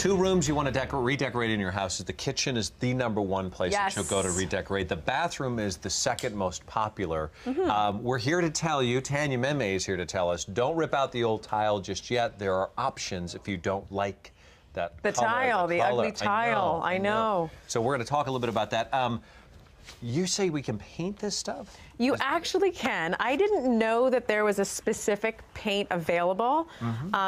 Two rooms you want to redecorate in your house. The kitchen is the #1 place that you'll go to redecorate. The bathroom is the second most popular. We're here to tell you, Tanya Memme is here to tell us, don't rip out the old tile just yet. There are options if you don't like that the color, tile, the ugly tile. I know. So we're going to talk a little bit about that. You say we can paint this stuff? You actually can. I didn't know that there was a specific paint available.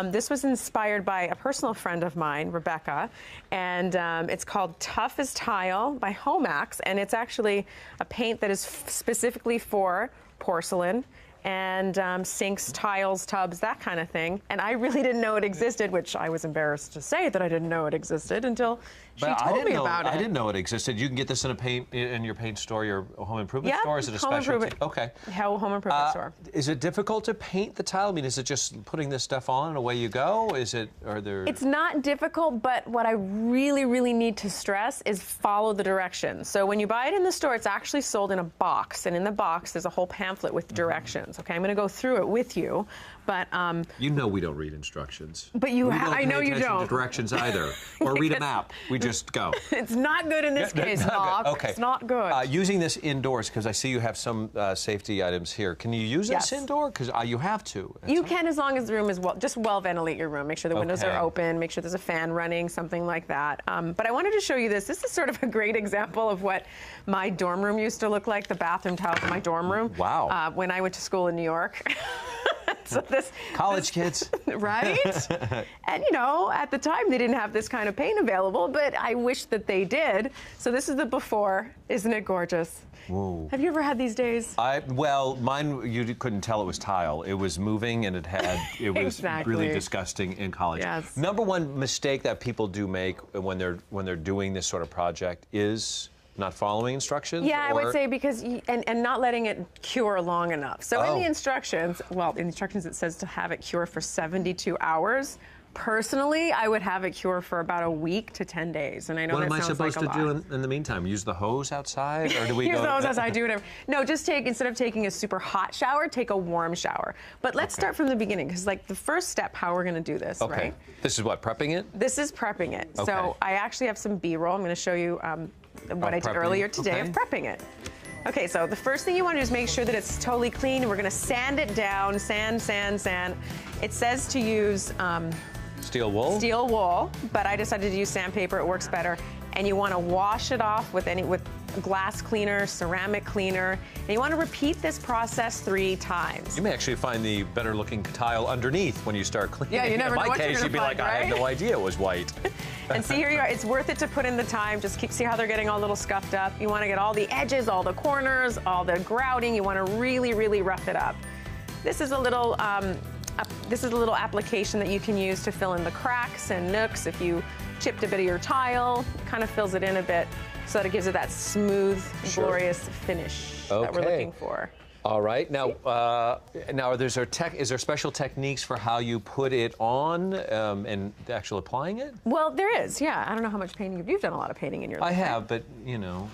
This was inspired by a personal friend of mine, Rebecca, and it's called Tough as Tile by Homax, and it's actually a paint that is specifically for porcelain and sinks, tiles, tubs, that kind of thing. And I really didn't know it existed, which I was embarrassed to say that I didn't know it existed until she told me about it. I didn't know it existed. You can get this in your paint store, your home improvement store? Is it a specialty? Okay. Home improvement store. Is it difficult to paint the tile? I mean, is it just putting this stuff on and away you go? It's not difficult, but what I really, really need to stress is follow the directions. So when you buy it in the store, it's actually sold in a box, and in the box there's a whole pamphlet with directions. Okay, I'm going to go through it with you, but you know we don't read instructions. But I know you don't. To directions either, or read a map. We just go. It's not good in this case, Bob. Okay. It's not good. Using this indoors, because I see you have some safety items here. Can you use this indoor? Because you have to. You can, as long as the room is just well ventilate your room. Make sure the windows are open. Make sure there's a fan running, something like that. But I wanted to show you this. This is sort of a great example of what my dorm room used to look like. The bathroom tiles in my dorm room. Wow. When I went to school in New York. So college kids, right? And you know, at the time they didn't have this kind of paint available, but I wish that they did. So this is the before. Isn't it gorgeous? Whoa. Have you ever had these days? Well, mine, you couldn't tell it was tile. It was moving, and it was really disgusting in college. Yes. #1 mistake that people do make when they're doing this sort of project is not following instructions? Yeah, I would say because, and not letting it cure long enough. So in the instructions, in the instructions it says to have it cure for 72 hours. Personally, I would have it cure for about a week to 10 days. And I know what that am I sounds supposed like to do in the meantime? Use the hose outside? Or do we use the hose outside, do whatever. No, just instead of taking a super hot shower, take a warm shower. But let's start from the beginning, because like the first step, how we're going to do this, right? This is what, prepping it? This is prepping it. So I actually have some B-roll. I'm going to show you what I did earlier today of prepping it. Okay, so the first thing you want to do is make sure that it's totally clean. And we're going to sand it down, sand. It says to use steel wool? Steel wool, but I decided to use sandpaper. It works better. And you want to wash it off with glass cleaner, ceramic cleaner. And you want to repeat this process 3 times. You may actually find the better looking tile underneath when you start cleaning. Yeah, you never know what you're gonna In my case, you'd be find, like, right? I had no idea it was white. And see, here you are. It's worth it to put in the time. Just see how they're getting all a little scuffed up. You want to get all the edges, all the corners, all the grouting. You want to really, really rough it up. This is a little application that you can use to fill in the cracks and nooks. If you chipped a bit of your tile, it kind of fills it in a bit so that it gives it that smooth, glorious finish that we're looking for. All right. Now, is there special techniques for how you put it on and actually applying it? Well, there is, yeah. I don't know how much painting you've done a lot of painting in your life. I have, but you know.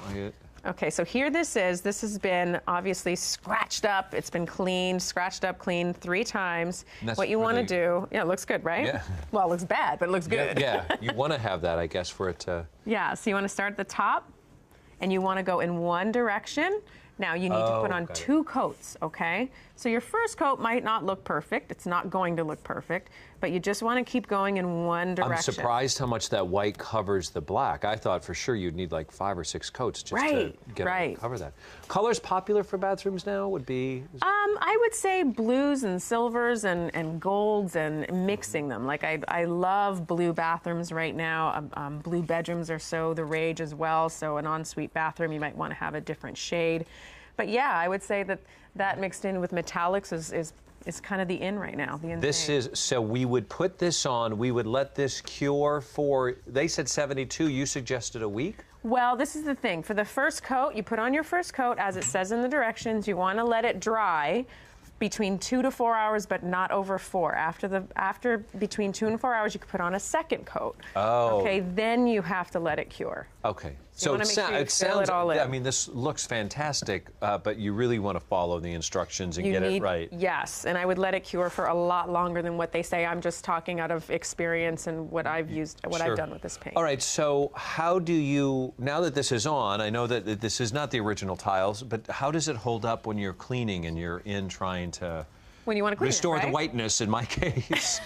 Okay, so here this has been obviously scratched up. It's been cleaned, scratched up, cleaned 3 times. What you want to do, it looks good, right? Yeah. Well, it looks bad, but it looks good. Yeah, you want to have that, I guess, for it to. Yeah, so you want to start at the top, and you want to go in one direction. Now you need to put on 2 coats, okay? So your first coat might not look perfect. It's not going to look perfect, but you just want to keep going in one direction. I'm surprised how much that white covers the black. I thought for sure you'd need like 5 or 6 coats just to cover that. Colors popular for bathrooms now would be? I would say blues and silvers and golds and mixing them. Like I love blue bathrooms right now. Blue bedrooms are so the rage as well. So an ensuite bathroom, you might want to have a different shade. But yeah, I would say that mixed in with metallics is kind of the in right now. So we would put this on, we would let this cure for, they said 72, you suggested a week? Well, this is the thing. For the first coat, you put on your first coat, as it says in the directions, you want to let it dry between 2 to 4 hours, but not over 4. After between 2 and 4 hours, you can put on a second coat. Oh. Okay, then you have to let it cure. Okay. So it sounds. I mean, this looks fantastic, but you really want to follow the instructions and get it right. Yes, and I would let it cure for a lot longer than what they say. I'm just talking out of experience and what I've used, what I've done with this paint. All right. So how do you, now that this is on, I know that this is not the original tiles, but how does it hold up when you're cleaning and you're in trying to when you want to clean restore it, right? the whiteness in my case?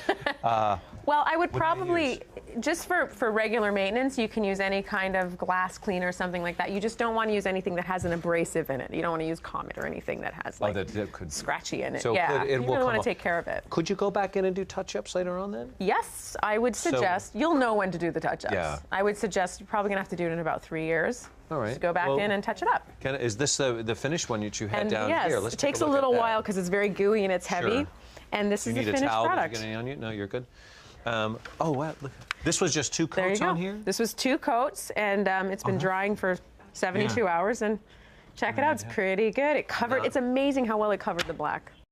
Well, I would probably, just for regular maintenance, you can use any kind of glass cleaner or something like that. You just don't want to use anything that has an abrasive in it. You don't want to use Comet or anything that has like that could scratchy in it. So yeah, it you will really want come to take care of it. Could you go back in and do touch-ups later on then? Yes, I would suggest. You'll know when to do the touch-ups. Yeah. I would suggest you're probably going to have to do it in about 3 years. All right. Just go back in and touch it up. Is this the finished one that you had down yes, here? Let's it takes take a little while because it's very gooey and it's heavy. Sure. And this is the finished product. product. Did you get any on you? No, you're good. Oh, wow. Look. This was just 2 coats on here? This was 2 coats, and it's been drying for 72 hours. And check it out. It's pretty good. It covered. It's amazing how well it covered the black.